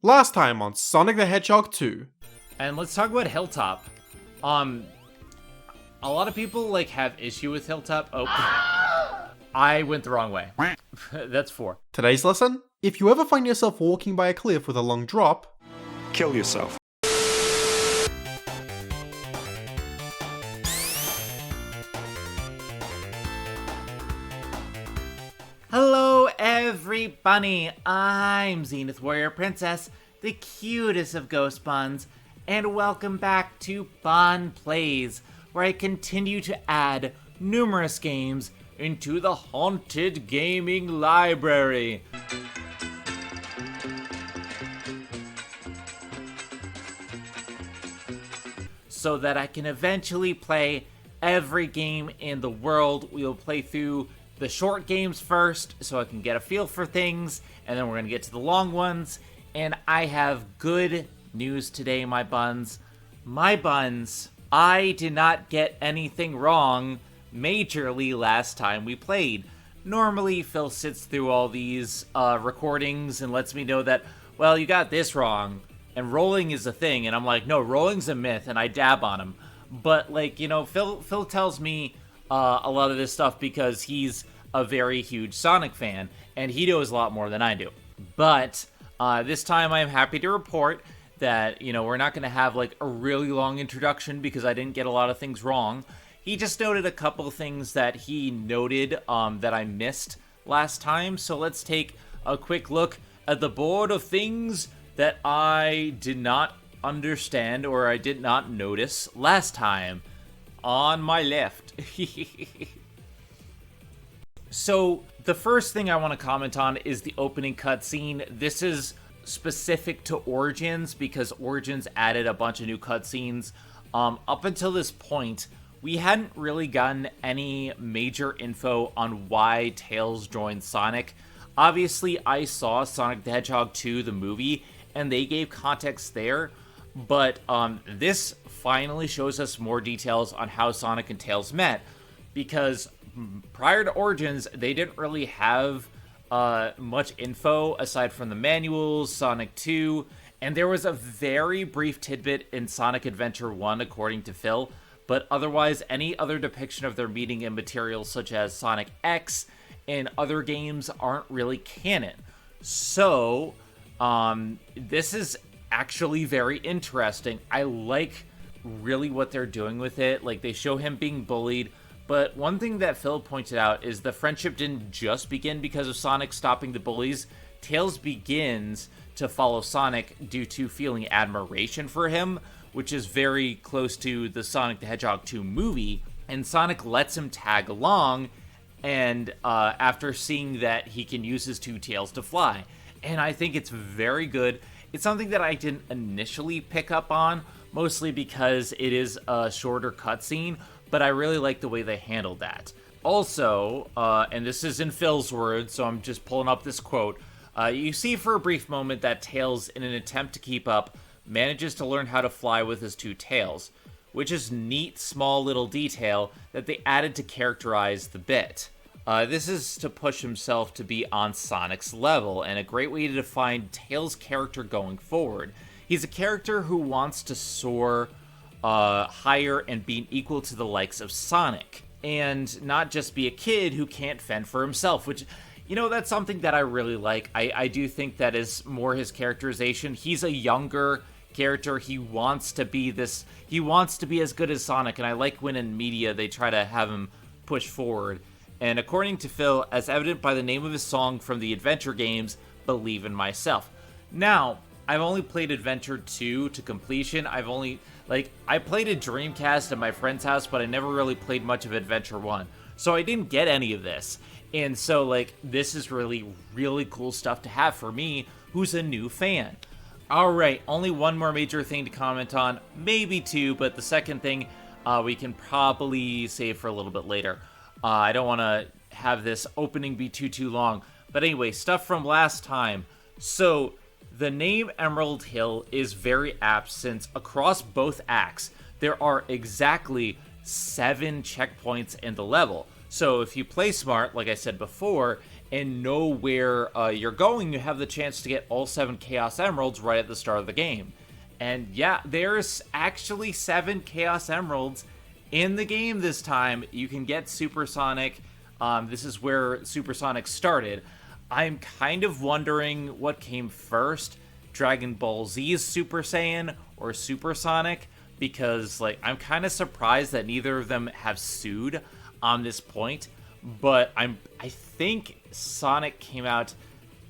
Last time on Sonic the Hedgehog 2. And let's talk about Hilltop. A lot of people have issue with Hilltop. Oh, I went the wrong way. That's 4. Today's lesson: if you ever find yourself walking by a cliff with a long drop, kill yourself. Hello everybody, I'm Zenith Warrior Princess, the cutest of ghost buns, and welcome back to Bun Plays, where I continue to add numerous games into the Haunted Gaming Library. So that I can eventually play every game in the world. We will play through the short games first, so I can get a feel for things, and then we're going to get to the long ones. And I have good news today, my buns. My buns, I did not get anything wrong majorly last time we played. Normally, Phil sits through all these recordings and lets me know that, well, you got this wrong, and rolling is a thing, and I'm like, no, rolling's a myth, and I dab on him. But, Phil tells me a lot of this stuff because he's a very huge Sonic fan, and he knows a lot more than I do. But this time I'm happy to report that, we're not going to have a really long introduction because I didn't get a lot of things wrong. He just noted a couple of things that he noted that I missed last time. So let's take a quick look at the board of things that I did not understand or I did not notice last time. On my left. So, the first thing I want to comment on is the opening cutscene. This is specific to Origins because Origins added a bunch of new cutscenes. Up until this point, we hadn't really gotten any major info on why Tails joined Sonic. Obviously, I saw Sonic the Hedgehog 2, the movie, and they gave context there. But this finally shows us more details on how Sonic and Tails met, because prior to Origins, they didn't really have much info aside from the manuals, Sonic 2, and there was a very brief tidbit in Sonic Adventure 1, according to Phil, but otherwise, any other depiction of their meeting in materials such as Sonic X and other games aren't really canon. So, this is actually very interesting. I like really what they're doing with it. They show him being bullied, but one thing that Phil pointed out is the friendship didn't just begin because of Sonic stopping the bullies. Tails begins to follow Sonic due to feeling admiration for him, which is very close to the Sonic the Hedgehog 2 movie, and Sonic lets him tag along, and after seeing that he can use his two tails to fly. And I think it's very good. It's something that I didn't initially pick up on, mostly because it is a shorter cutscene, but I really like the way they handled that. Also, and this is in Phil's words, so I'm just pulling up this quote, you see for a brief moment that Tails, in an attempt to keep up, manages to learn how to fly with his two tails, which is neat, small little detail that they added to characterize the bit. This is to push himself to be on Sonic's level, and a great way to define Tails' character going forward. He's a character who wants to soar higher and be equal to the likes of Sonic, and not just be a kid who can't fend for himself, which, that's something that I really like. I do think that is more his characterization. He's a younger character. He wants to be as good as Sonic, and I like when in media they try to have him push forward. And according to Phil, as evident by the name of his song from the adventure games, Believe in Myself. Now, I've only played Adventure 2 to completion. I played a Dreamcast at my friend's house, but I never really played much of Adventure 1. So I didn't get any of this. And so, this is really, really cool stuff to have for me, who's a new fan. Alright, only one more major thing to comment on. Maybe two, but the second thing we can probably save for a little bit later. I don't want to have this opening be too long. But anyway, stuff from last time. So, the name Emerald Hill is very apt since across both acts, there are exactly 7 checkpoints in the level. So if you play smart, like I said before, and know where you're going, you have the chance to get all 7 Chaos Emeralds right at the start of the game. And yeah, there's actually 7 Chaos Emeralds in the game this time. You can get Supersonic. This is where Supersonic started. I'm kind of wondering what came first, Dragon Ball Z's Super Saiyan or Supersonic, because like I'm kind of surprised that neither of them have sued on this point. But I think Sonic came out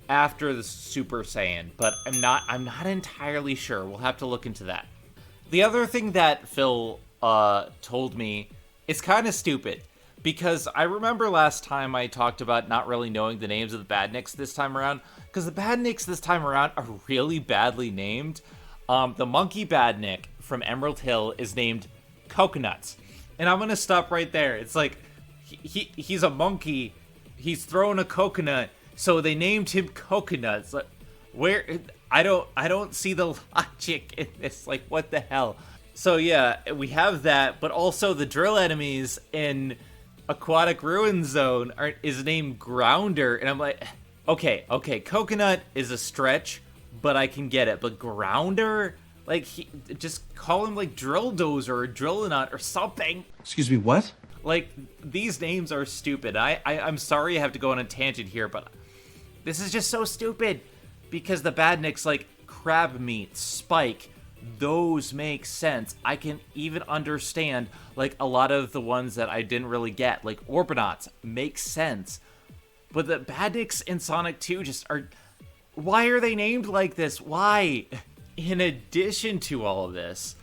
after the Super Saiyan, but I'm not entirely sure. We'll have to look into that. The other thing that Phil told me is kind of stupid, because I remember last time I talked about not really knowing the names of the Badniks this time around, because the Badniks this time around are really badly named. The Monkey Badnik from Emerald Hill is named Coconuts, and I'm gonna stop right there. It's like he's a monkey, he's throwing a coconut, so they named him Coconuts. Like, where I don't see the logic in this. Like, what the hell? So yeah, we have that, but also the drill enemies in Aquatic Ruin Zone is named Grounder, and I'm like, okay, Coconut is a stretch, but I can get it. But Grounder, like, just call him like Drill Dozer or Drillinut or something. Excuse me, what? Like, these names are stupid. I'm sorry I have to go on a tangent here, but this is just so stupid, because the Badniks, like Crab Meat, Spike, those make sense. I can even understand like a lot of the ones that I didn't really get, like Orbinauts, makes sense. But the Badniks in Sonic 2 just are... Why are they named like this? Why? In addition to all of this,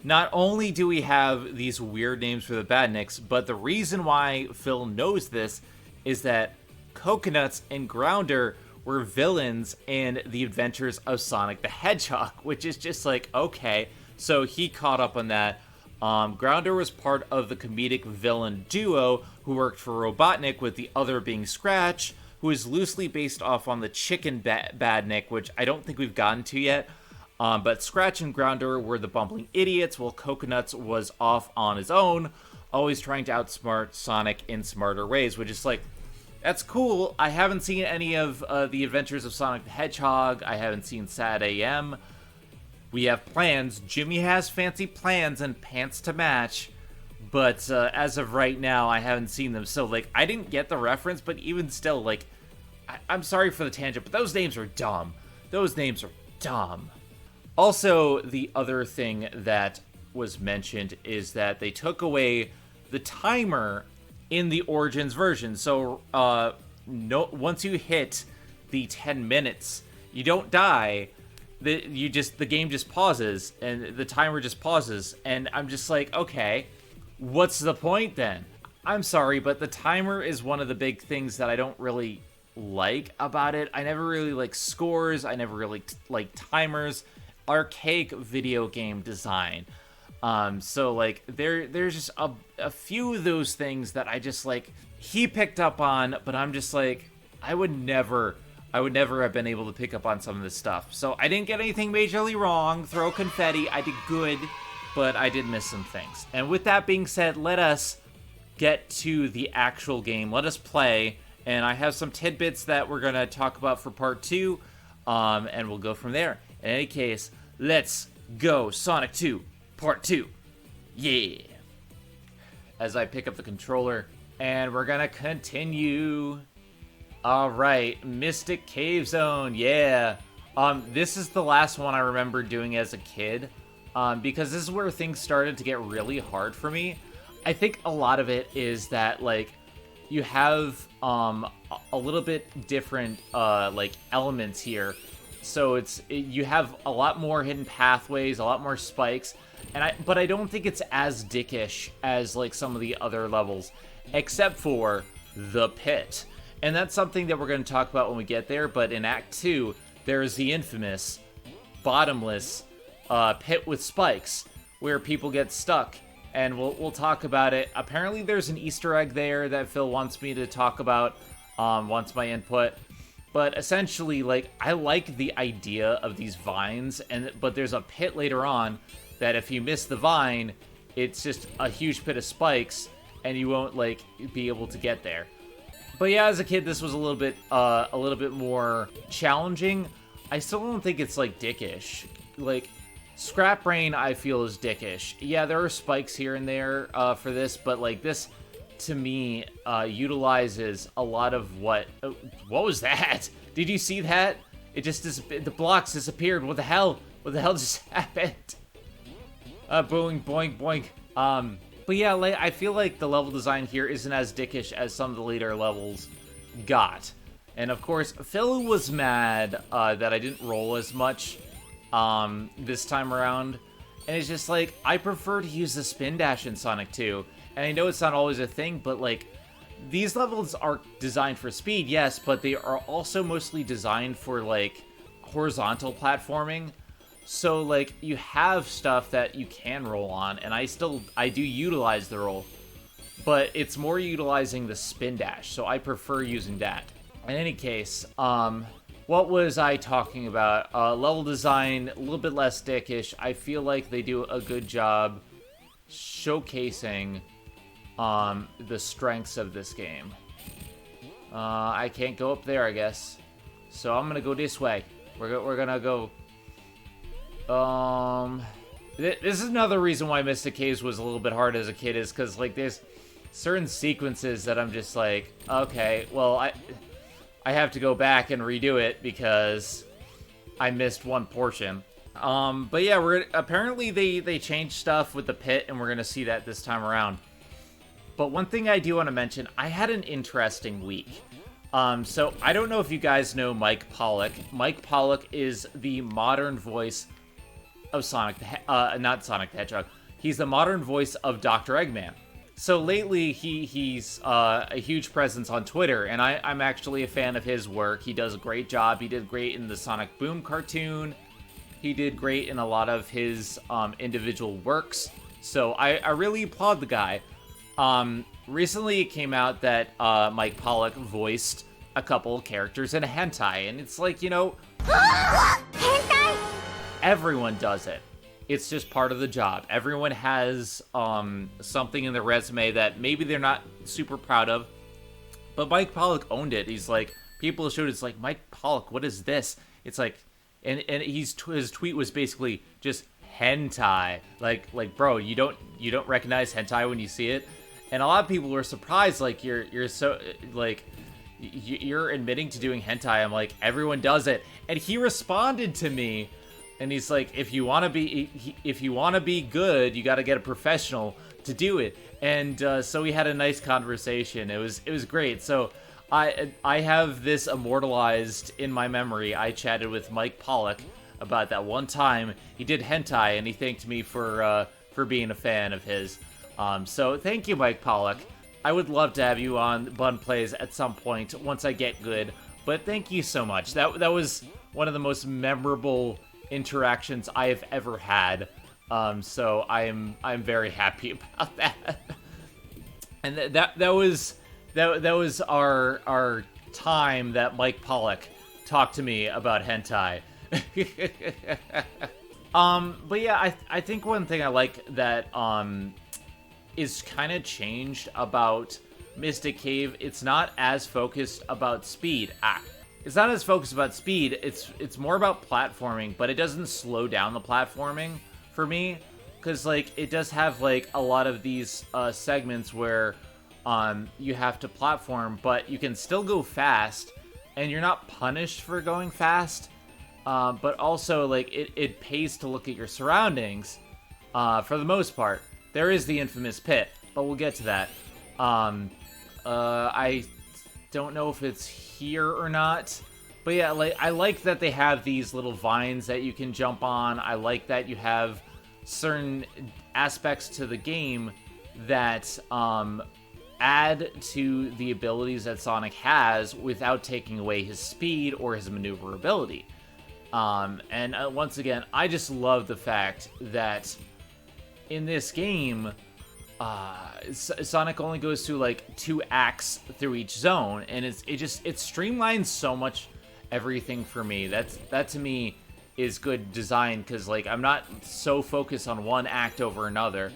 not only do we have these weird names for the Badniks, but the reason why Phil knows this is that Coconuts and Grounder were villains in the adventures of Sonic the Hedgehog, which is just like, okay, so he caught up on that. Grounder was part of the comedic villain duo who worked for Robotnik, with the other being Scratch, who is loosely based off on the Chicken Badnik, which I don't think we've gotten to yet. But Scratch and Grounder were the bumbling idiots, while Coconuts was off on his own, always trying to outsmart Sonic in smarter ways, which is like, that's cool. I haven't seen any of the adventures of Sonic the Hedgehog. I haven't seen Sad AM. We have plans. Jimmy has fancy plans and pants to match. But as of right now, I haven't seen them. So, like, I didn't get the reference, but even still, like, I'm sorry for the tangent, but those names are dumb. Those names are dumb. Also, the other thing that was mentioned is that they took away the timer in the Origins version. So once you hit the 10 minutes, you don't die. The game just pauses, and the timer just pauses. And I'm just like, okay, what's the point then? I'm sorry, but the timer is one of the big things that I don't really like about it. I never really like scores. I never really like timers. Archaic video game design. So like there's just a few of those things that I just like he picked up on, but I'm just like, I would never have been able to pick up on some of this stuff. So I didn't get anything majorly wrong. Throw confetti, I did good, but I did miss some things. And with that being said, let us get to the actual game. Let us play, and I have some tidbits that we're gonna talk about for part 2, and we'll go from there. In any case, let's go. Sonic 2 Part 2. Yeah. As I pick up the controller, and we're gonna continue. Alright, Mystic Cave Zone, yeah. This is the last one I remember doing as a kid, because this is where things started to get really hard for me. I think a lot of it is that, like, you have a little bit different like elements here. So you have a lot more hidden pathways, a lot more spikes, but I don't think it's as dickish as like some of the other levels, except for the pit. And that's something that we're going to talk about when we get there. But in Act 2, there's the infamous bottomless pit with spikes where people get stuck, and we'll talk about it. Apparently, there's an Easter egg there that Phil wants me to talk about, wants my input. But essentially, like, I like the idea of these vines, but there's a pit later on that if you miss the vine, it's just a huge pit of spikes, and you won't, like, be able to get there. But yeah, as a kid, this was a little bit more challenging. I still don't think it's like dickish. Like, Scrap Brain, I feel, is dickish. Yeah, there are spikes here and there for this, but like this, to me, utilizes a lot of what was that? Did you see that? It just the blocks disappeared. What the hell? What the hell just happened? Boing, boing, boing. But yeah, like, I feel like the level design here isn't as dickish as some of the later levels got. And of course, Phil was mad that I didn't roll as much this time around. And it's just like, I prefer to use the spin dash in Sonic 2. And I know it's not always a thing, but like, these levels are designed for speed, yes, but they are also mostly designed for like horizontal platforming. So like, you have stuff that you can roll on, and I do utilize the roll, but it's more utilizing the spin dash, so I prefer using that. In any case, what was I talking about? Level design, a little bit less dickish. I feel like they do a good job showcasing the strengths of this game. I can't go up there, I guess, so I'm gonna go this way. We're gonna go. This is another reason why Mystic Caves was a little bit hard as a kid, is because like there's certain sequences that I'm just like, okay, well I have to go back and redo it because I missed one portion. But yeah, apparently they changed stuff with the pit, and we're gonna see that this time around. But one thing I do want to mention, I had an interesting week. So I don't know if you guys know Mike Pollock. Mike Pollock is the modern voice of not Sonic the Hedgehog. He's the modern voice of Dr. Eggman. So lately, he's a huge presence on Twitter, and I'm actually a fan of his work. He does a great job. He did great in the Sonic Boom cartoon. He did great in a lot of his individual works. So I really applaud the guy. Recently, it came out that Mike Pollock voiced a couple of characters in a hentai, and it's like, you know... Hentai? Everyone does it. It's just part of the job. Everyone has something in their resume that maybe they're not super proud of, but Mike Pollock owned it. He's like, people showed it's like, Mike Pollock, what is this? It's like, and his tweet was basically just hentai. Like, bro, you don't recognize hentai when you see it? And a lot of people were surprised. Like, you're so like, you're admitting to doing hentai. I'm like, everyone does it. And he responded to me. And he's like, if you want to be good, you got to get a professional to do it. And so we had a nice conversation. It was great. So I have this immortalized in my memory. I chatted with Mike Pollock about that one time he did hentai, and he thanked me for being a fan of his. So thank you, Mike Pollock. I would love to have you on Bun Plays at some point once I get good. But thank you so much. That was one of the most memorable interactions I have ever had, so I'm very happy about that. And that was our time that Mike Pollock talked to me about hentai. But yeah, I think one thing I like that is kind of changed about Mystic Cave, it's not as focused about speed. It's not as focused about speed, it's more about platforming, but it doesn't slow down the platforming for me, because like it does have like a lot of these segments where you have to platform, but you can still go fast, and you're not punished for going fast, but also like it pays to look at your surroundings for the most part. There is the infamous pit, but we'll get to that. I don't know if it's here or not, but yeah, like I like that they have these little vines that you can jump on. I like that you have certain aspects to the game that add to the abilities that Sonic has without taking away his speed or his maneuverability. And once again, I just love the fact that in this game, Sonic only goes through like 2 acts through each zone, and it streamlines so much everything for me. That to me is good design, because like I'm not so focused on one act over another.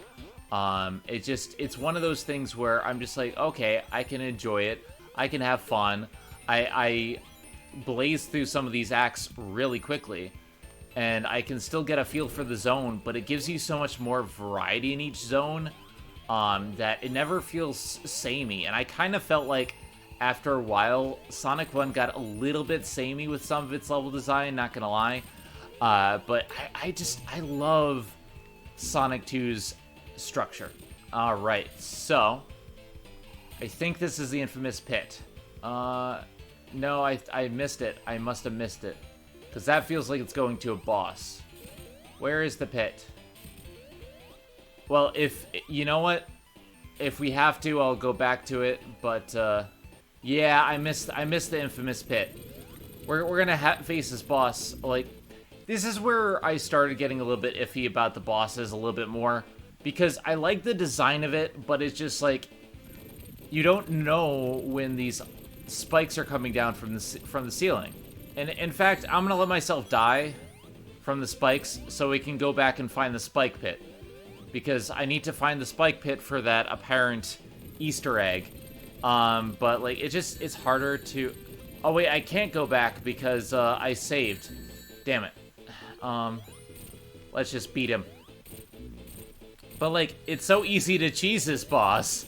It's one of those things where I'm just like, okay, I can enjoy it. I can have fun. I blaze through some of these acts really quickly, and I can still get a feel for the zone, but it gives you so much more variety in each zone that it never feels samey. And I kind of felt like after a while, Sonic 1 got a little bit samey with some of its level design, not gonna lie. But I love Sonic 2's structure. Alright, so I think this is the infamous pit. No, I missed it. I must have missed it. Because that feels like it's going to a boss. Where is the pit? Well, you know what? If we have to, I'll go back to it. But, yeah, I missed the infamous pit. We're gonna face this boss. Like, this is where I started getting a little bit iffy about the bosses a little bit more. Because I like the design of it, but it's just like, you don't know when these spikes are coming down from the ceiling. And in fact, I'm gonna let myself die from the spikes so we can go back and find the spike pit. Because I need to find the spike pit for that apparent Easter egg. But like, it's harder to... Oh wait, I can't go back because I saved. Damn it. Let's just beat him. But like, it's so easy to cheese this boss.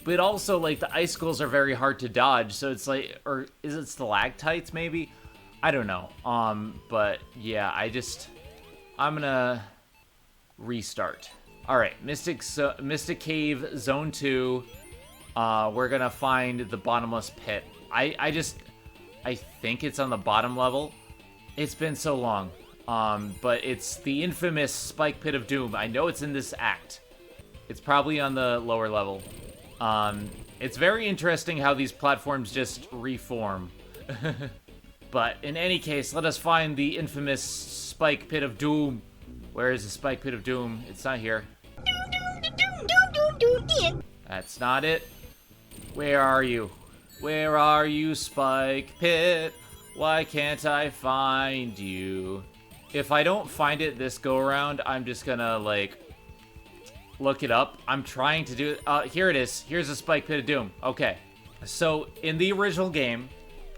But also, like, the icicles are very hard to dodge, so it's like... Or is it stalactites, maybe? I don't know. But yeah, I'm gonna restart. Alright, Mystic Cave, Zone 2. We're gonna find the bottomless pit. I think it's on the bottom level. It's been so long. But it's the infamous Spike Pit of Doom. I know it's in this act. It's probably on the lower level. It's very interesting how these platforms just reform. But in any case, let us find the infamous Spike Pit of Doom. Where is the Spike Pit of Doom? It's not here. That's not it. Where are you? Where are you, Spike Pit? Why can't I find you? If I don't find it this go around, I'm just gonna, like, look it up. I'm trying to do it. Here it is. Here's the Spike Pit of Doom. Okay. So, in the original game,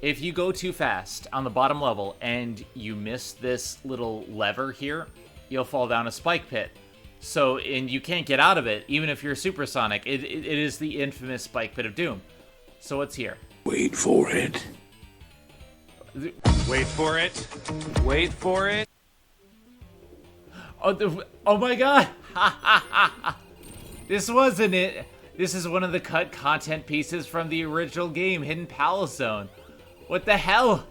if you go too fast on the bottom level and you miss this little lever here, you'll fall down a spike pit. So, and you can't get out of it, even if you're supersonic. It is the infamous Spike Pit of Doom. So what's here? Wait for it. Wait for it. Wait for it. Oh my god! This wasn't it. This is one of the cut content pieces from the original game, Hidden Palace Zone. What the hell?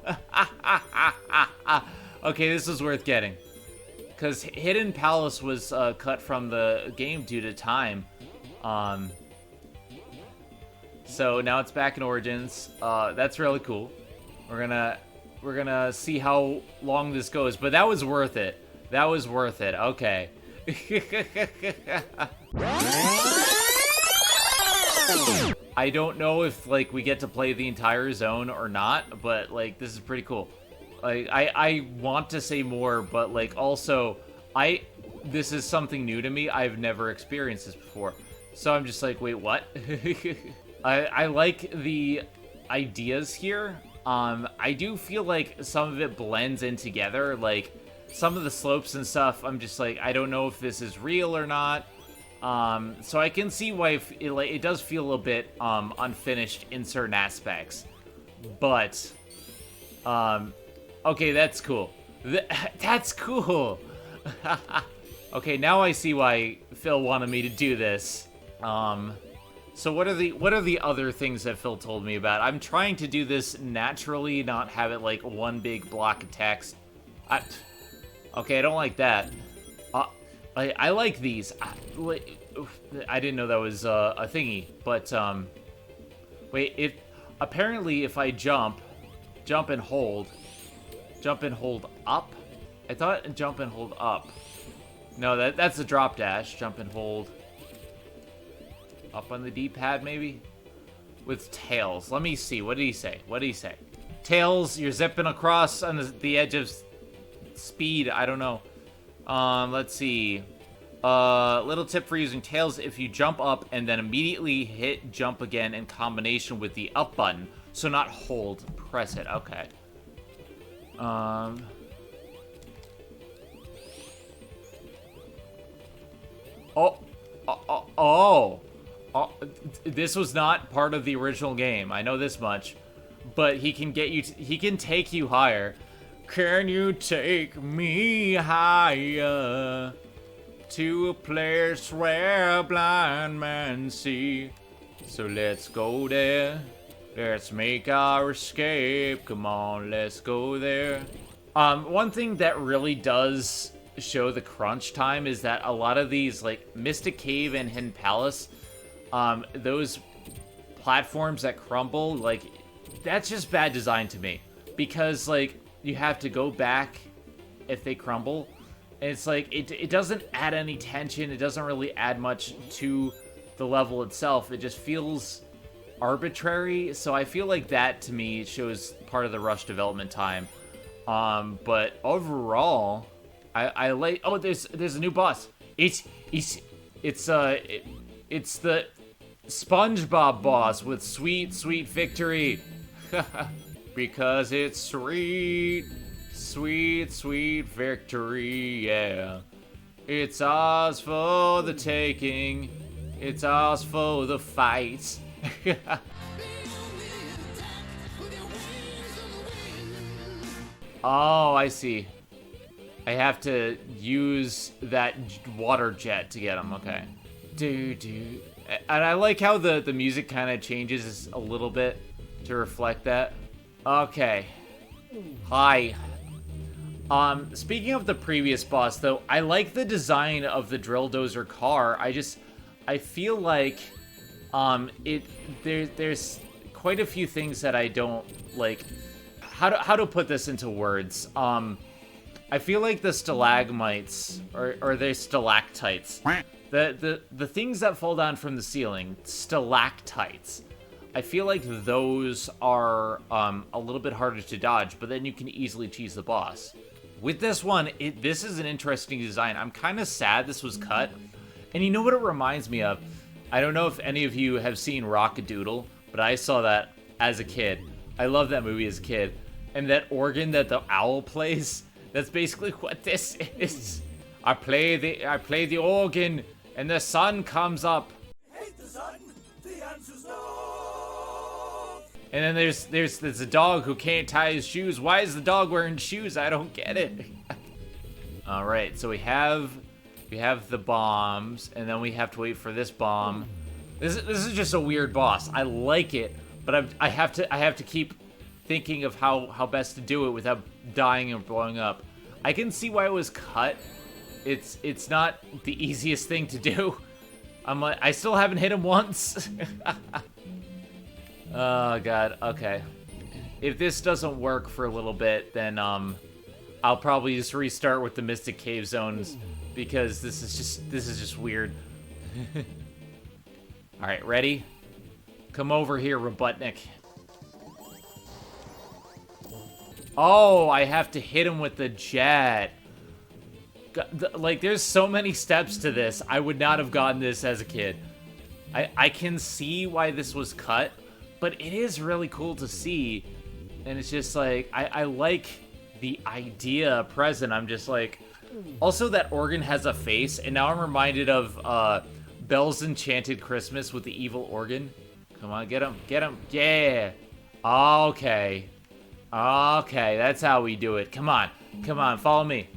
Okay, this is worth getting. Because Hidden Palace was cut from the game due to time. So now it's back in Origins. That's really cool. We're gonna see how long this goes, but that was worth it. That was worth it. Okay. I don't know if like we get to play the entire zone or not, but like this is pretty cool. Like I want to say more, but like also this is something new to me. I've never experienced this before. So I'm just like, wait, what? I like the ideas here. I do feel like some of it blends in together. Like some of the slopes and stuff, I'm just like, I don't know if this is real or not. So I can see why it does feel a bit unfinished in certain aspects. But, okay, that's cool. That's cool. Okay, now I see why Phil wanted me to do this. So what are the other things that Phil told me about? I'm trying to do this naturally, not have it like one big block of text. Okay, I don't like that. I like these. I didn't know that was a thingy, but wait. Apparently if I jump and hold up. I thought jump and hold up. No, that's a drop dash. Jump and hold up on the D-pad, maybe? With tails. Let me see. What did he say? What did he say? Tails, you're zipping across on the edge of speed. I don't know. Let's see. Little tip for using tails: if you jump up and then immediately hit jump again in combination with the up button, so not hold, press it. Okay. Oh, this was not part of the original game. I know this much, but he can get you. He can take you higher. Can you take me higher to a place where a blind man see? So let's go there. Let's make our escape. Come on, let's go there. One thing that really does show the crunch time is that a lot of these, like Mystic Cave and Hidden Palace, those platforms that crumble, like, that's just bad design to me. Because, like, you have to go back if they crumble. And it's like, it doesn't add any tension. It doesn't really add much to the level itself. It just feels arbitrary. So I feel like that, to me, shows part of the rush development time. But overall, I like. Oh, there's a new boss. It's the SpongeBob boss with sweet victory. Because it's sweet victory, yeah. It's ours for the taking. It's ours for the fight. Oh, I see. I have to use that water jet to get him. Okay. And I like how the music kind of changes a little bit to reflect that. Okay. Hi. Speaking of the previous boss, though, I like the design of the drill dozer car. I feel like, there's quite a few things that I don't like. How to put this into words? I feel like the stalagmites or the stalactites, the things that fall down from the ceiling, stalactites. I feel like those are a little bit harder to dodge, but then you can easily cheese the boss. With this one, this is an interesting design. I'm kind of sad this was cut. And you know what it reminds me of? I don't know if any of you have seen Rock-a-Doodle, but I saw that as a kid. I love that movie as a kid. And that organ that the owl plays, that's basically what this is. I play the organ, and the sun comes up. Hate the sun? The answer's no. And then there's a dog who can't tie his shoes. Why is the dog wearing shoes? I don't get it. All right, so we have the bombs, and then we have to wait for this bomb. This is just a weird boss. I like it, but I have to keep thinking of how best to do it without dying and blowing up. I can see why it was cut. It's not the easiest thing to do. I still haven't hit him once. Oh god, okay. If this doesn't work for a little bit, then I'll probably just restart with the Mystic Cave zones, because this is just weird. All right, ready? Come over here, Robotnik. Oh, I have to hit him with the jet. Like, there's so many steps to this. I would not have gotten this as a kid. I can see why this was cut, but it is really cool to see. And it's just like, I like the idea present. I'm just like, also that organ has a face, and now I'm reminded of Belle's Enchanted Christmas with the evil organ. Come on, get him, yeah. Okay, that's how we do it. Come on, follow me.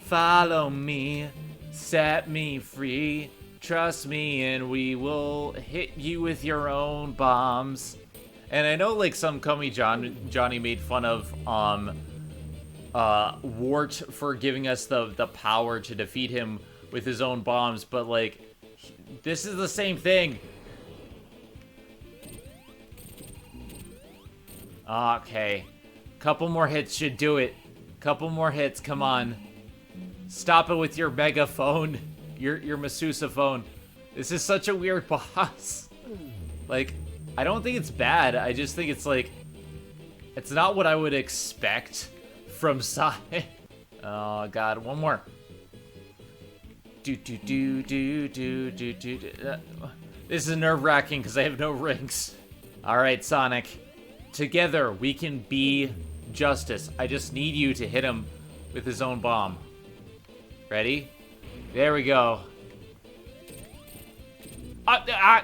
Follow me, set me free, trust me, and we will hit you with your own bombs. And I know, like, some Comey Johnny made fun of Wart for giving us the power to defeat him with his own bombs, but, like, this is the same thing. Okay. Couple more hits should do it. Couple more hits, come on. Stop it with your megaphone. Your Masusa phone. This is such a weird boss. Like, I don't think it's bad. I just think it's like, it's not what I would expect from Sonic. Oh god, one more. This is nerve-wracking because I have no rings. All right, Sonic. Together, we can be justice. I just need you to hit him with his own bomb. Ready? There we go. I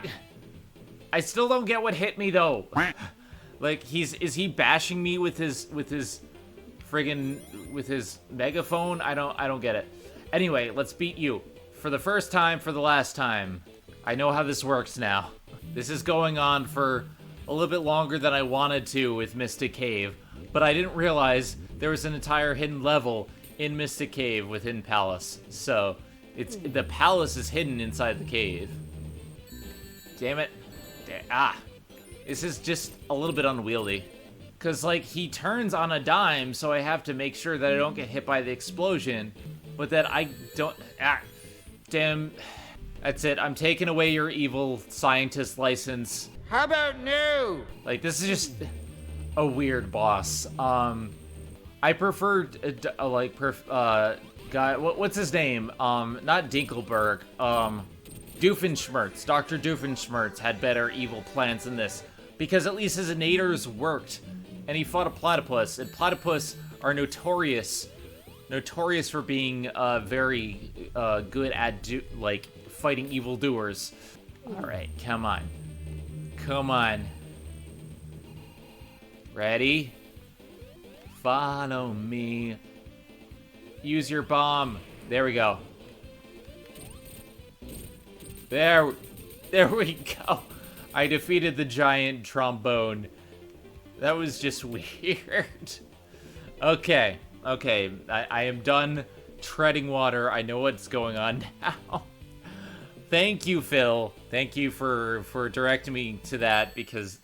still don't get what hit me though. Like is he bashing me with his megaphone? I don't get it. Anyway, let's beat you. For the first time, for the last time. I know how this works now. This is going on for a little bit longer than I wanted to with Mystic Cave, but I didn't realize there was an entire hidden level in Mystic Cave with Hidden Palace. So, the palace is hidden inside the cave. Damn it. This is just a little bit unwieldy. Because, like, he turns on a dime, so I have to make sure that I don't get hit by the explosion, but that I don't... Damn. That's it. I'm taking away your evil scientist license. How about no? Like, this is just a weird boss. I prefer, guy, what's his name? Not Dinkelberg. Doofenshmirtz. Dr. Doofenshmirtz had better evil plans than this. Because at least his innators worked. And he fought a platypus. And platypus are notorious for being very good at fighting evildoers. Alright, come on. Come on. Ready? Follow me. Use your bomb. There we go. There we go. I defeated the giant trombone. That was just weird. Okay. I am done treading water. I know what's going on now. Thank you, Phil. Thank you for directing me to that because,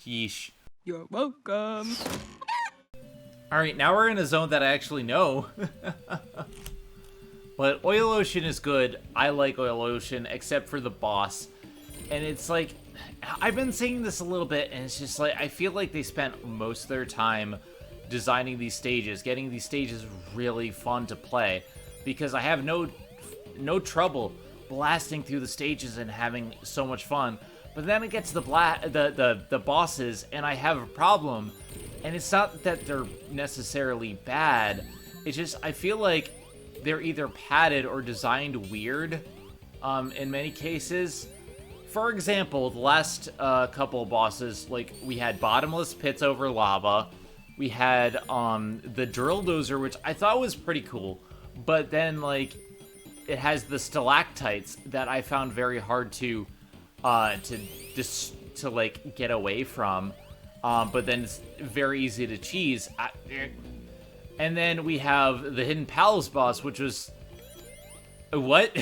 yeesh. You're welcome. All right, now we're in a zone that I actually know. But Oil Ocean is good. I like Oil Ocean, except for the boss. And it's like, I've been saying this a little bit, and it's just like, I feel like they spent most of their time designing these stages, getting these stages really fun to play, because I have no trouble blasting through the stages and having so much fun. But then it gets to the bosses, and I have a problem. And it's not that they're necessarily bad. It's just, I feel like they're either padded or designed weird in many cases. For example, the last couple of bosses, like, we had bottomless pits over lava. We had the drill dozer, which I thought was pretty cool. But then, like, it has the stalactites that I found very hard to get away from. But then it's very easy to cheese. And then we have the Hidden Palace boss, which was... What?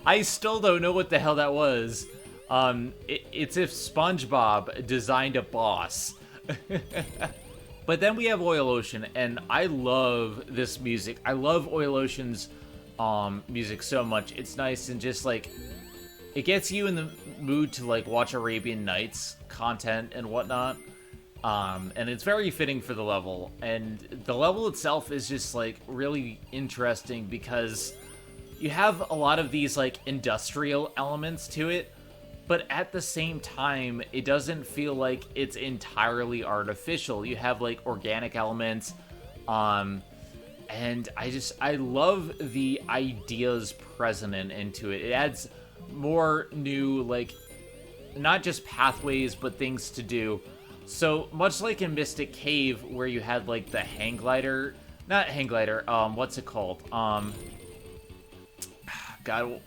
I still don't know what the hell that was. It's if SpongeBob designed a boss. But then we have Oil Ocean, and I love this music. I love Oil Ocean's music so much. It's nice and just, like... It gets you in the mood to, like, watch Arabian Nights content and whatnot. And it's very fitting for the level. And the level itself is just, like, really interesting because you have a lot of these, like, industrial elements to it. But at the same time, it doesn't feel like it's entirely artificial. You have, like, organic elements. And I love the ideas present into it. It adds more new, like, not just pathways, but things to do. So, much like in Mystic Cave, where you had, like, the hang glider... Not hang glider, what's it called? God,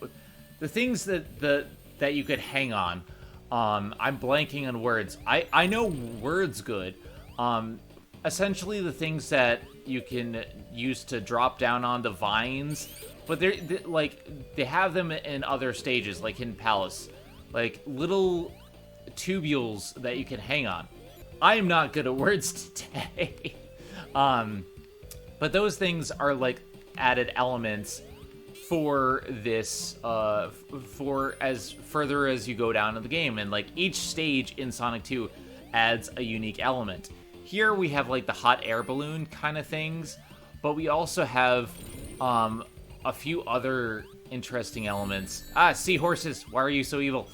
the things that you could hang on. I'm blanking on words. I know words good. Essentially the things that you can use to drop down on the vines... But they have them in other stages, like in Palace. Like, little tubules that you can hang on. I am not good at words today. But those things are, like, added elements for this, for as further as you go down in the game. And, like, each stage in Sonic 2 adds a unique element. Here we have, like, the hot air balloon kind of things. But we also have, a few other interesting elements. Seahorses, why are you so evil?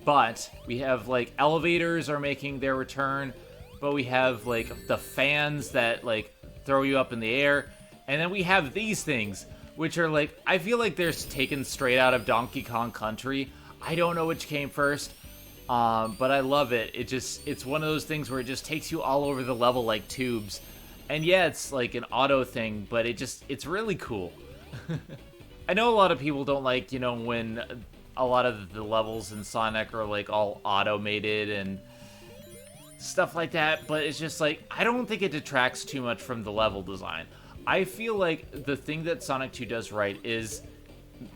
But we have, like, elevators are making their return, but we have, like, the fans that, like, throw you up in the air, and then we have these things, which are, like, I feel like they're taken straight out of Donkey Kong Country. I don't know which came first, but I love it. It's one of those things where it just takes you all over the level like tubes. And yeah, it's like an auto thing, but it's really cool. I know a lot of people don't like, you know, when a lot of the levels in Sonic are like all automated and stuff like that, but it's just like, I don't think it detracts too much from the level design. I feel like the thing that Sonic 2 does right is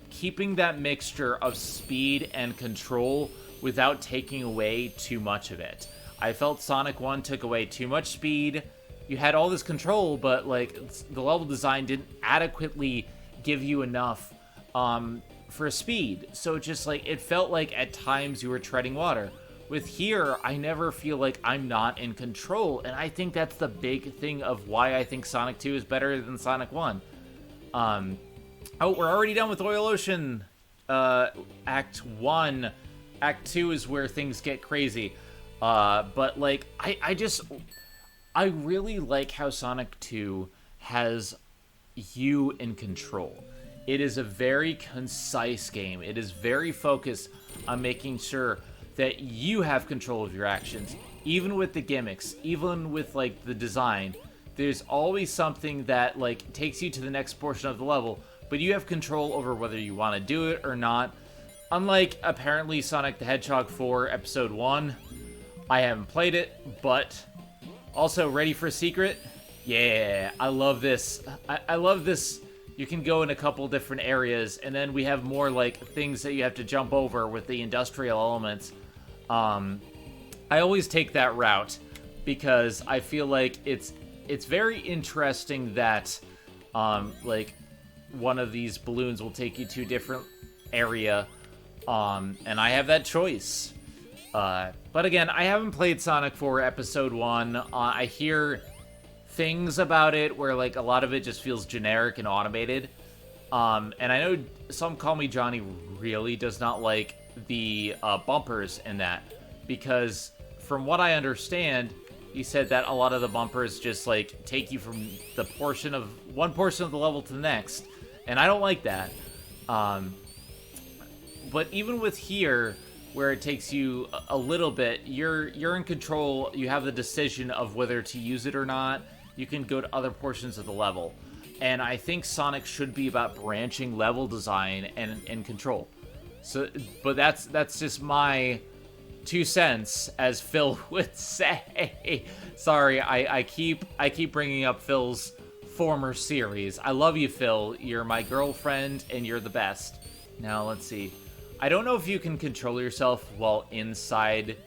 keeping that mixture of speed and control without taking away too much of it. I felt Sonic 1 took away too much speed. You had all this control, but like the level design didn't adequately give you enough for speed. So just like it felt like at times you were treading water. With here, I never feel like I'm not in control, and I think that's the big thing of why I think Sonic 2 is better than Sonic 1. Oh, we're already done with Oil Ocean. Act 1. Act 2 is where things get crazy. But like, I really like how Sonic 2 has you in control. It is a very concise game. It is very focused on making sure that you have control of your actions. Even with the gimmicks, even with like the design, there's always something that like takes you to the next portion of the level, but you have control over whether you want to do it or not. Unlike apparently Sonic the Hedgehog 4 Episode 1, I haven't played it, but also ready for a secret? Yeah, I love this. I love this. You can go in a couple different areas, and then we have more like things that you have to jump over with the industrial elements. I always take that route because I feel like it's very interesting that like one of these balloons will take you to a different area, and I have that choice. But again, I haven't played Sonic 4 Episode 1. I hear things about it where like a lot of it just feels generic and automated. And I know some Call Me Johnny really does not like the bumpers in that, because from what I understand, he said that a lot of the bumpers just like take you from the one portion of the level to the next, and I don't like that. But even with here, where it takes you a little bit, you're in control. You have the decision of whether to use it or not. You can go to other portions of the level. And I think Sonic should be about branching level design and control. So, but that's just my 2 cents, as Phil would say. Sorry, I keep bringing up Phil's former series. I love you, Phil. You're my girlfriend, and you're the best. Now, let's see. I don't know if you can control yourself while inside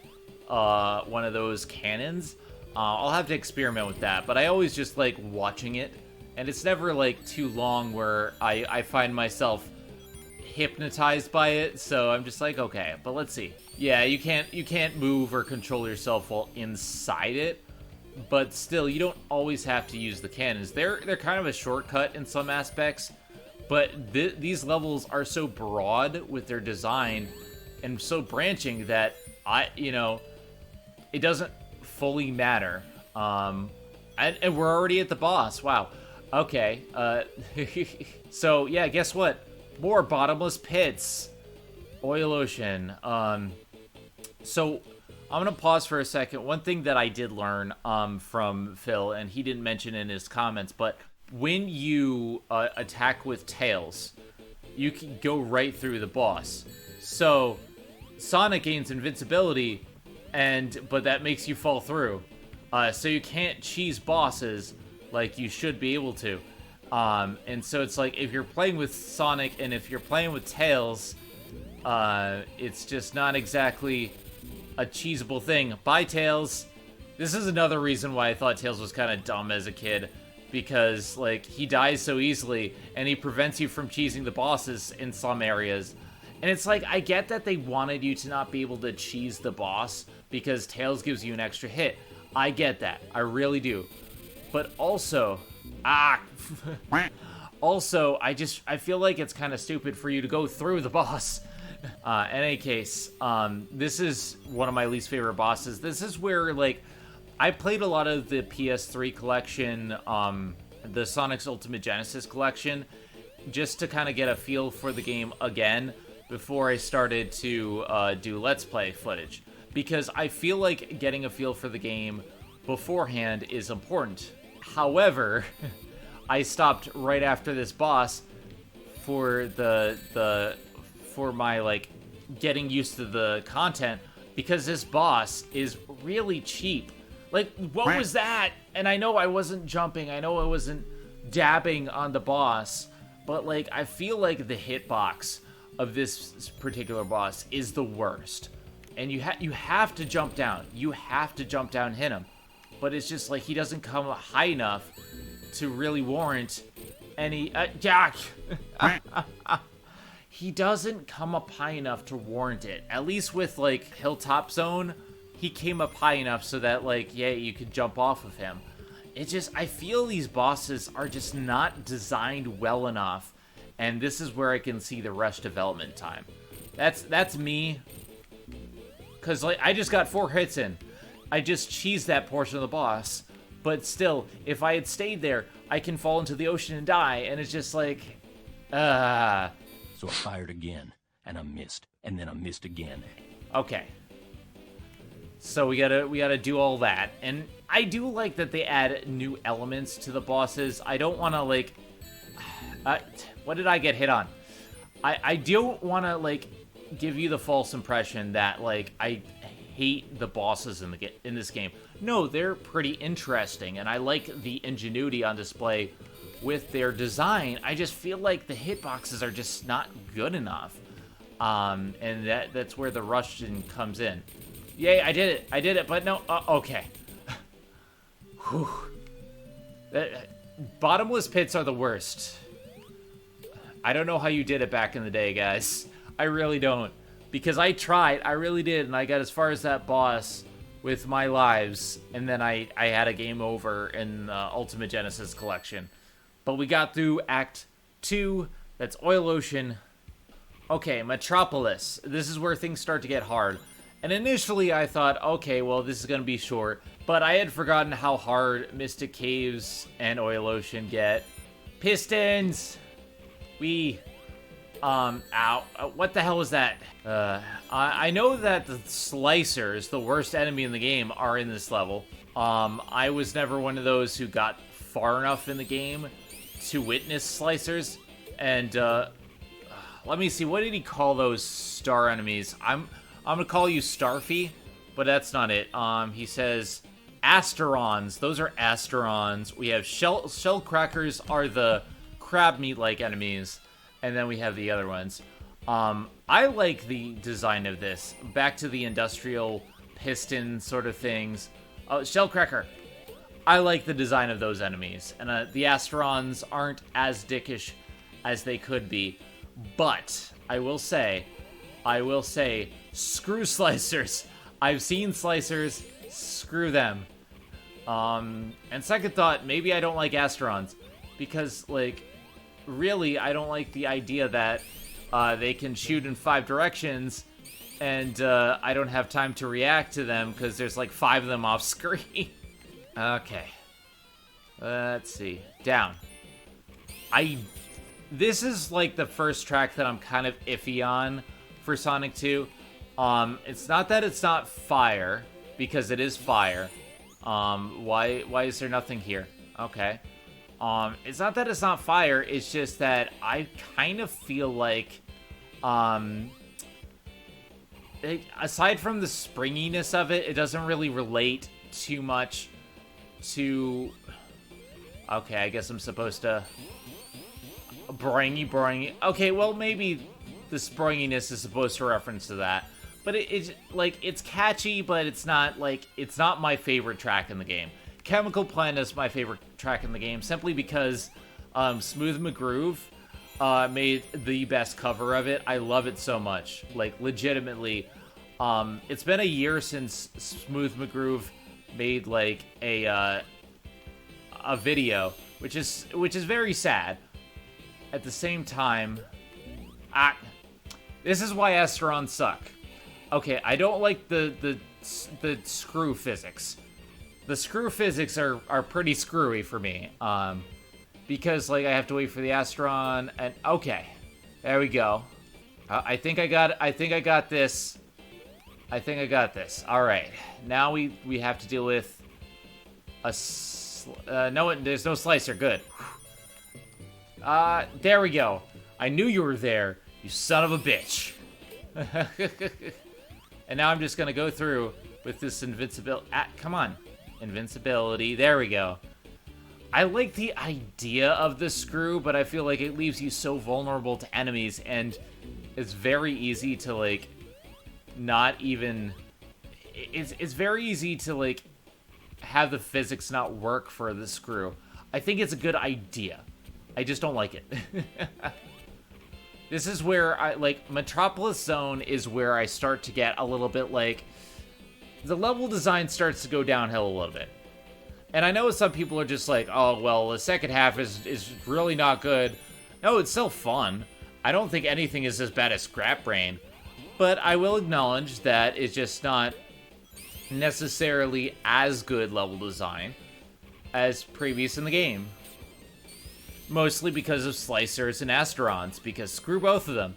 one of those cannons. I'll have to experiment with that, but I always just like watching it, and it's never like too long where I find myself hypnotized by it, so I'm just like, okay, but let's see. Yeah, you can't move or control yourself while inside it, but still, you don't always have to use the cannons. They're kind of a shortcut in some aspects, but these levels are so broad with their design and so branching that it doesn't fully matter. And we're already at the boss. Wow. Okay. So yeah, guess what? More bottomless pits. Oil Ocean. So I'm gonna pause for a second. One thing that I did learn from Phil, and he didn't mention in his comments, but when you attack with Tails, you can go right through the boss. So Sonic gains invincibility, but that makes you fall through. So you can't cheese bosses like you should be able to. And so it's like, if you're playing with Sonic and if you're playing with Tails, it's just not exactly a cheesable thing. Bye, Tails. This is another reason why I thought Tails was kind of dumb as a kid, because like he dies so easily and he prevents you from cheesing the bosses in some areas. And it's like, I get that they wanted you to not be able to cheese the boss because Tails gives you an extra hit. I get that. I really do. But also, Also, I feel like it's kind of stupid for you to go through the boss. In any case, this is one of my least favorite bosses. This is where, like, I played a lot of the PS3 collection, the Sonic's Ultimate Genesis collection, just to kind of get a feel for the game again before I started to do Let's Play footage. Because I feel like getting a feel for the game beforehand is important. However, I stopped right after this boss for for my, like, getting used to the content, because this boss is really cheap. Like, what was that? And I know I wasn't jumping, I know I wasn't dabbing on the boss, but, like, I feel like the hitbox of this particular boss is the worst. And you have to jump down. You have to jump down and hit him. But it's just, like, he doesn't come high enough to really warrant any... He doesn't come up high enough to warrant it. At least with, like, Hilltop Zone, he came up high enough so that, like, yeah, you could jump off of him. It just, I feel these bosses are just not designed well enough, and this is where I can see the rush development time. That's me, because, like, I just got 4 hits in. I just cheesed that portion of the boss, but still, if I had stayed there, I can fall into the ocean and die, and it's just like, So I fired again, and I missed, and then I missed again. Okay. So we gotta do all that, and I do like that they add new elements to the bosses. I don't want to, like, what did I get hit on? I don't want to, like, give you the false impression that, like, I hate the bosses in this game. No, they're pretty interesting, and I like the ingenuity on display with their design. I just feel like the hitboxes are just not good enough, and that's where the rushing comes in. Yay, I did it, but no, okay. Whew. Bottomless pits are the worst. I don't know how you did it back in the day, guys. I really don't. Because I tried, I really did, and I got as far as that boss with my lives, and then I had a game over in the Ultimate Genesis collection. But we got through Act 2, that's Oil Ocean. Okay, Metropolis. This is where things start to get hard. And initially I thought, okay, well, this is going to be short. But I had forgotten how hard Mystic Caves and Oil Ocean get. Pistons! Ow. What the hell was that? I know that the Slicers, the worst enemy in the game, are in this level. I was never one of those who got far enough in the game to witness Slicers. And, let me see, what did he call those star enemies? I'm gonna call you Starfy, but that's not it. He says Asterons. Those are Asterons. We have Shellcrackers are the crab meat-like enemies. And then we have the other ones. I like the design of this. Back to the industrial piston sort of things. Oh, Shellcracker. I like the design of those enemies. And the Asterons aren't as dickish as they could be. But I will say, screw Slicers. I've seen Slicers. Screw them. And second thought, maybe I don't like Asterons. Because, like, really, I don't like the idea that they can shoot in 5 directions, and I don't have time to react to them because there's like 5 of them off screen. Okay. Let's see. Down. This is like the first track that I'm kind of iffy on for Sonic 2. It's not that it's not fire, because it is fire. Why is there nothing here? Okay. It's not that it's not fire, it's just that I kind of feel like, aside from the springiness of it, it doesn't really relate too much to... Okay, I guess I'm supposed to... Boingy. Okay, well, maybe the springiness is supposed to reference to that. But it's like, it's catchy, but it's not my favorite track in the game. Chemical Plant is my favorite track in the game, simply because Smooth McGroove made the best cover of it. I love it so much. Like, legitimately. It's been a year since Smooth McGroove made, like, a video, which is very sad. at the same time, this is why Asterons suck. Okay, I don't like the screw physics. The screw physics are pretty screwy for me. Because like I have to wait for the Asteron, and okay, there we go. I think I got this. I think I got this. All right, now we have to deal with no, there's no slicer. Good. There we go. I knew you were there, you son of a bitch. And now I'm just gonna go through with this invincibility. Come on, invincibility. There we go. I like the idea of the screw, but I feel like it leaves you so vulnerable to enemies, and it's very easy to like not even. It's very easy to like have the physics not work for the screw. I think it's a good idea. I just don't like it. This is where I like Metropolis Zone is where I start to get a little bit like the level design starts to go downhill a little bit. And I know some people are just like, oh, well, the second half is really not good. No, it's still fun. I don't think anything is as bad as Scrap Brain. But I will acknowledge that it's just not necessarily as good level design as previous in the game. Mostly because of Slicers and Asterons, because screw both of them.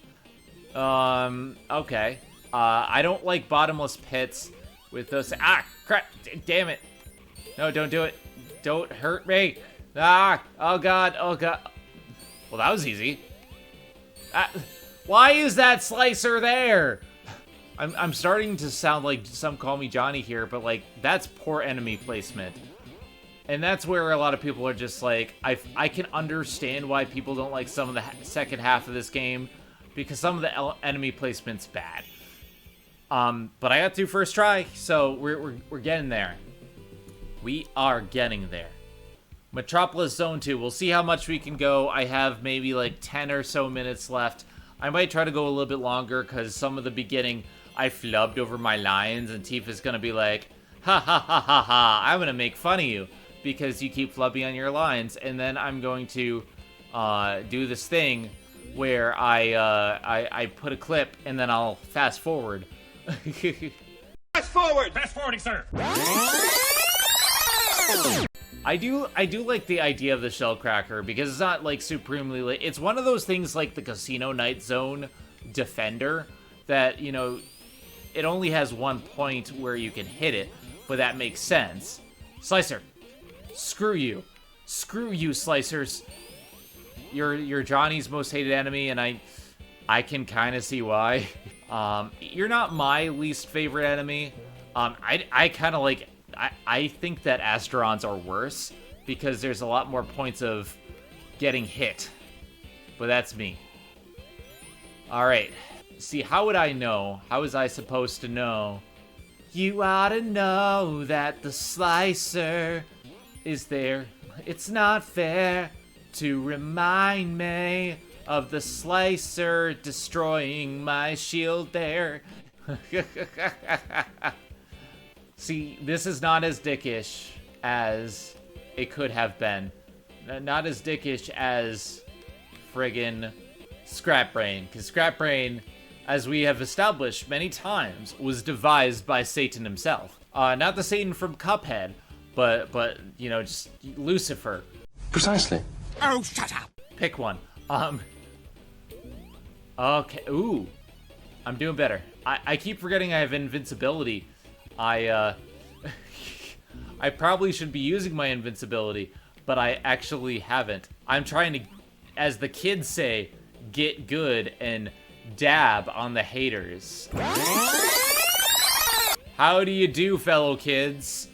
Okay. I don't like bottomless pits with those. Crap! Damn it! No, don't do it. Don't hurt me. Oh god, oh god. Well, that was easy. Why is that slicer there? I'm starting to sound like some Call Me Johnny here, but like, that's poor enemy placement. And that's where a lot of people are just like, I can understand why people don't like some of the second half of this game, because some of the enemy placement's bad. But I got through first try, so we're getting there. We are getting there. Metropolis Zone 2. We'll see how much we can go. I have maybe like 10 or so minutes left. I might try to go a little bit longer because some of the beginning I flubbed over my lines, and Tifa's gonna be like, ha ha ha ha ha, I'm gonna make fun of you because you keep flubbing on your lines, and then I'm going to do this thing where I put a clip and then I'll fast forward. Fast forward! Fast forwarding, sir. I do like the idea of the Shellcracker because it's not like supremely late. It's one of those things like the Casino Night Zone Defender that, you know, it only has one point where you can hit it, but that makes sense. Slicer, screw you. Screw you, Slicers. You're Johnny's most hated enemy, and I can kind of see why. You're not my least favorite enemy. I kind of like... I think that Asterons are worse because there's a lot more points of getting hit. But that's me. Alright. See, how would I know? How was I supposed to know? You ought to know that the slicer is there. It's not fair to remind me of the slicer destroying my shield there. See, this is not as dickish as it could have been. Not as dickish as friggin' Scrap Brain. Because Scrap Brain, as we have established many times, was devised by Satan himself. Not the Satan from Cuphead, but you know, just Lucifer. Precisely. Oh, shut up! Pick one. Okay, ooh. I'm doing better. I keep forgetting I have invincibility. I probably should be using my invincibility, but I actually haven't. I'm trying to, as the kids say, get good and dab on the haters. How do you do, fellow kids?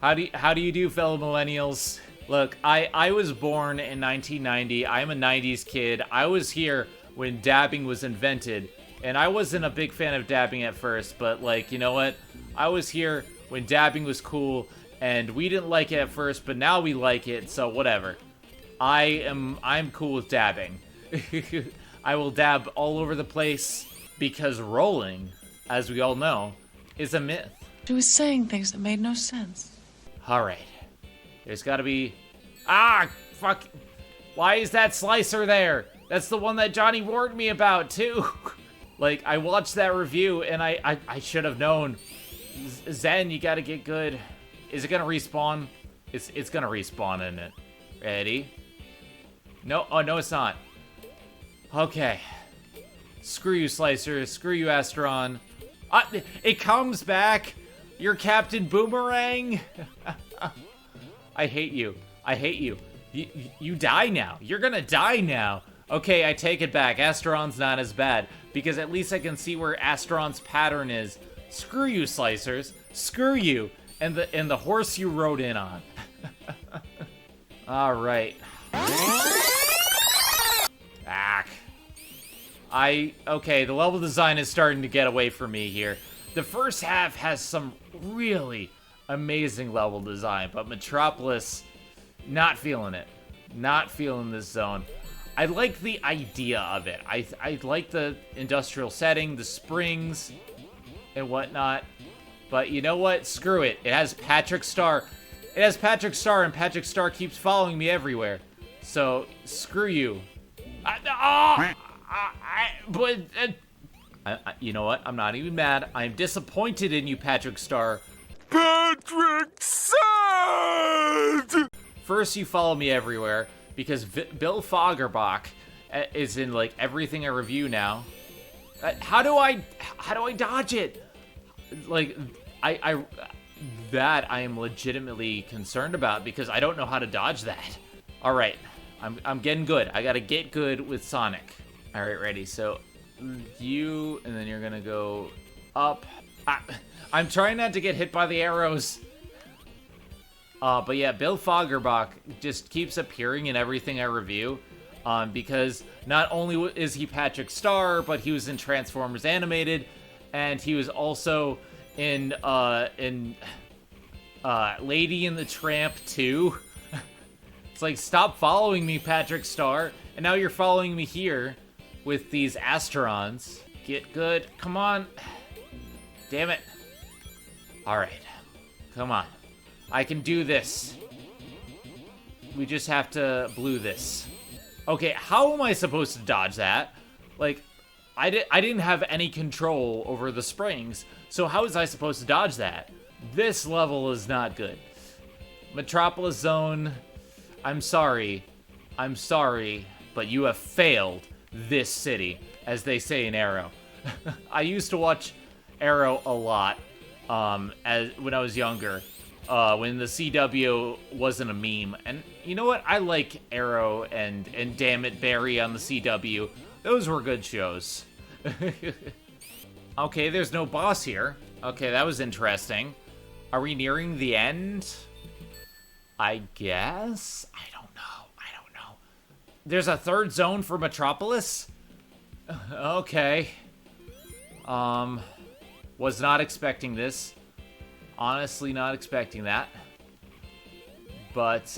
How do you do, fellow millennials? Look, I was born in 1990. I'm a 90s kid. I was here when dabbing was invented, and I wasn't a big fan of dabbing at first, but like, you know what? I was here when dabbing was cool, and we didn't like it at first, but now we like it, so whatever. I'm cool with dabbing. I will dab all over the place, because rolling, as we all know, is a myth. She was saying things that made no sense. Alright. There's gotta be... Fuck! Why is that slicer there? That's the one that Johnny warned me about, too. Like, I watched that review, and I should have known. Zen, you gotta get good. Is it gonna respawn? It's gonna respawn, isn't it? Ready? No, oh, no, it's not. Okay. Screw you, Slicer. Screw you, Astron. It comes back. You're Captain Boomerang. I hate you. I hate you. You die now. You're gonna die now. Okay, I take it back. Astron's not as bad, because at least I can see where Astron's pattern is. Screw you, Slicers. Screw you. And the horse you rode in on. Alright. Okay, the level design is starting to get away from me here. The first half has some really amazing level design, but Metropolis, not feeling it. Not feeling this zone. I like the idea of it. I like the industrial setting, the springs, and whatnot. But you know what? Screw it. It has Patrick Star. It has Patrick Star, and Patrick Star keeps following me everywhere. So, screw you. You know what? I'm not even mad. I'm disappointed in you, Patrick Star. Patrick sad! First, you follow me everywhere because Bill Fagerbach is in like everything I review now. How do I dodge it? Like, I am legitimately concerned about because I don't know how to dodge that. All right, I'm getting good. I gotta get good with Sonic. All right, ready. So you, and then you're gonna go up. I'm trying not to get hit by the arrows. But yeah, Bill Fagerbach just keeps appearing in everything I review. Because not only is he Patrick Star, but he was in Transformers Animated, and he was also in Lady and the Tramp 2. It's like, stop following me, Patrick Star. And now you're following me here with these Asterons. Get good. Come on. Damn it. Alright. Come on. I can do this. We just have to blue this. Okay, how am I supposed to dodge that? Like, I didn't have any control over the springs, so how was I supposed to dodge that? This level is not good. Metropolis Zone, I'm sorry, but you have failed this city, as they say in Arrow. I used to watch Arrow a lot when I was younger, when the CW wasn't a meme. And you know what? I like Arrow and Damn It Barry on the CW. Those were good shows. Okay, there's no boss here. Okay, that was interesting. Are we nearing the end? I guess? I don't know. There's a third zone for Metropolis? Okay. Was not expecting this. Honestly, not expecting that. But,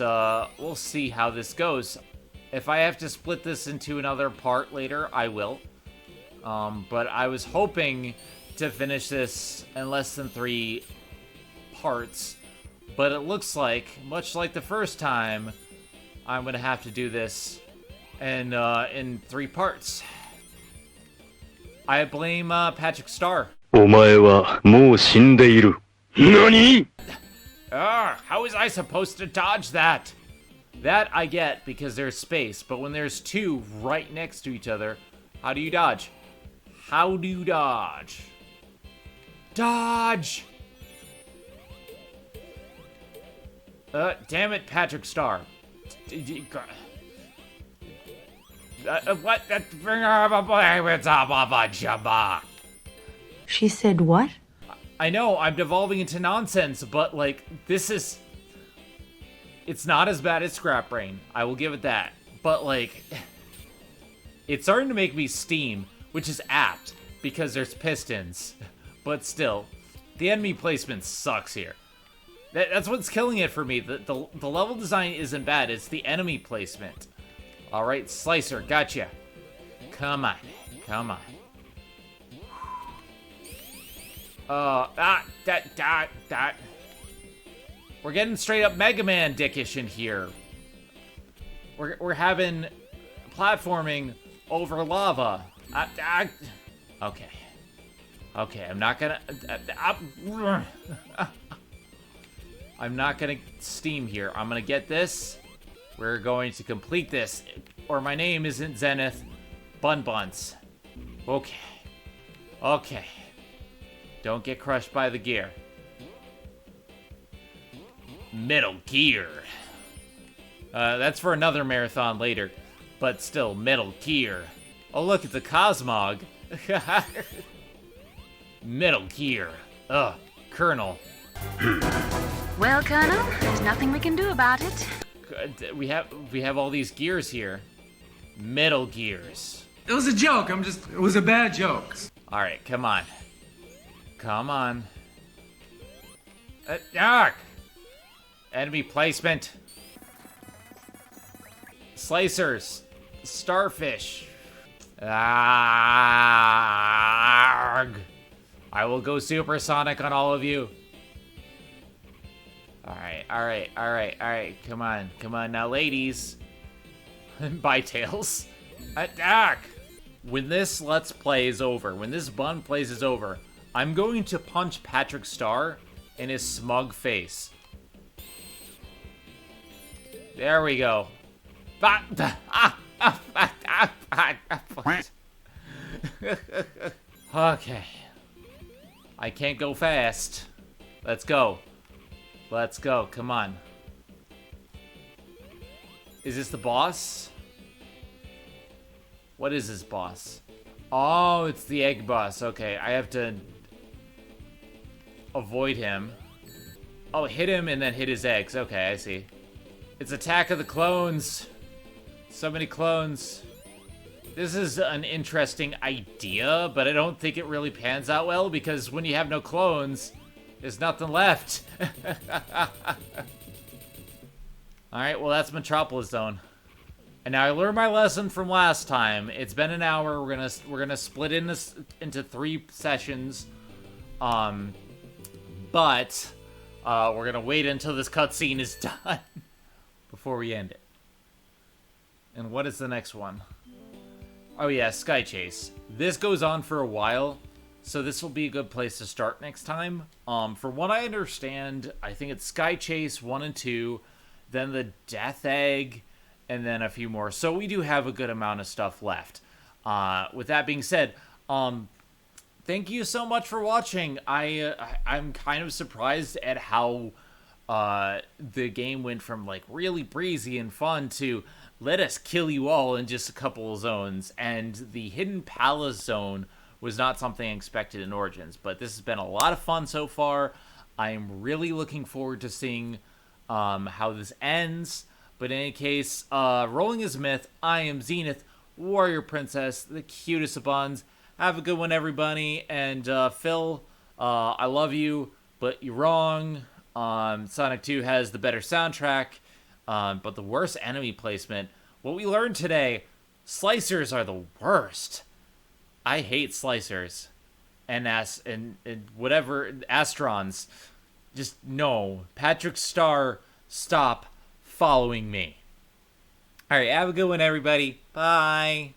we'll see how this goes. If I have to split this into another part later, I will. But I was hoping to finish this in less than 3 parts. But it looks like, much like the first time, I'm gonna have to do this in 3 parts. I blame Patrick Star. お前はもう死んでいる。何? How was I supposed to dodge that? That I get because there's space, but when there's 2 right next to each other, how do you dodge? How do you dodge? Dodge! Damn it, Patrick Star. What? She said what? I know, I'm devolving into nonsense, but, like, this is... It's not as bad as Scrap Brain. I will give it that. But, like... It's starting to make me steam, which is apt, because there's pistons. But still, the enemy placement sucks here. That's what's killing it for me. The level design isn't bad, it's the enemy placement. Alright, Slicer, gotcha. Come on. That. We're getting straight up Mega Man dickish in here. We're having platforming over lava. Okay. Okay, I'm not gonna... I'm not gonna steam here. I'm gonna get this. We're going to complete this. Or my name isn't Zenith. Bun Buns. Okay. Okay. Don't get crushed by the gear. Metal Gear. That's for another marathon later. But still, Metal Gear. Oh, look, it's a Cosmog. Metal Gear. Ugh, Colonel. Well, Colonel, there's nothing we can do about it. We have all these gears here. Metal Gears. It was a joke. It was a bad joke. All right, come on. Come on. Enemy placement. Slicers. Starfish. Arrgh. I will go supersonic on all of you. Alright. Come on now, ladies. Bye, Tails. Attack! When this Let's Play is over, when this Bun Plays is over, I'm going to punch Patrick Star in his smug face. There we go. Okay. I can't go fast. Let's go. Let's go. Come on. Is this the boss? What is this boss? Oh, it's the egg boss. Okay, I have to avoid him. Oh, hit him and then hit his eggs. Okay, I see. It's Attack of the Clones. So many clones. This is an interesting idea, but I don't think it really pans out well because when you have no clones, there's nothing left. Alright, well that's Metropolis Zone. And now I learned my lesson from last time. It's been an hour. We're gonna split into 3 sessions. But we're gonna wait until this cutscene is done before we end it. And what is the next one? Oh yeah, Sky Chase. This goes on for a while, so this will be a good place to start next time. For what I understand, I think it's Sky Chase 1 and 2, then the Death Egg, and then a few more. So we do have a good amount of stuff left. With that being said, thank you so much for watching. I'm kind of surprised at how the game went from like really breezy and fun to let us kill you all in just a couple of zones. And the Hidden Palace Zone was not something I expected in Origins, but this has been a lot of fun so far. I'm really looking forward to seeing how this ends. But in any case, rolling as myth, I am Zenith, Warrior Princess, the cutest of buns. Have a good one, everybody. And Phil, I love you, but you're wrong. Sonic 2 has the better soundtrack, but the worst enemy placement. What we learned today, slicers are the worst. I hate slicers. And whatever, Astrons. Just no. Patrick Star, stop following me. Alright, have a good one, everybody. Bye.